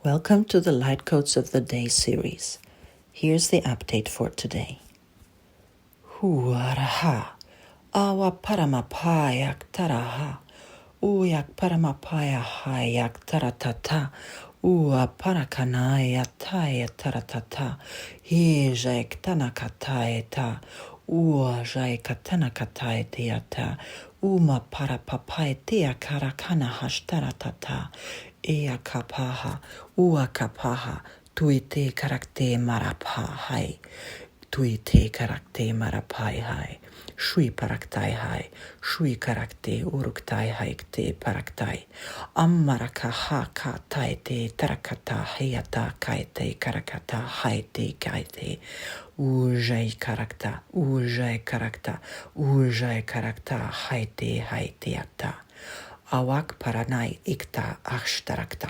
Welcome to the Light Codes of the Day series. Here's the update for today. Huaraha, awa paramapayak taraha, uyak paramapaya hayak taratata, ua parakanaya taya taratata, hijek tanakataeta, ua jaikatanakataetiata, uma parapapaetia karakana hashtaratata, ea kapaha, ua kapaha, tuite karakte marapahai, tuite karakte marapai hai, shui paraktai hai, shui karakte uruktai haikte paraktai, ammaraka haka taite tarakata heata kaite karakata haite kaite, ujai karakta, haite haiteata. Awak paranai ikta ashtarakta.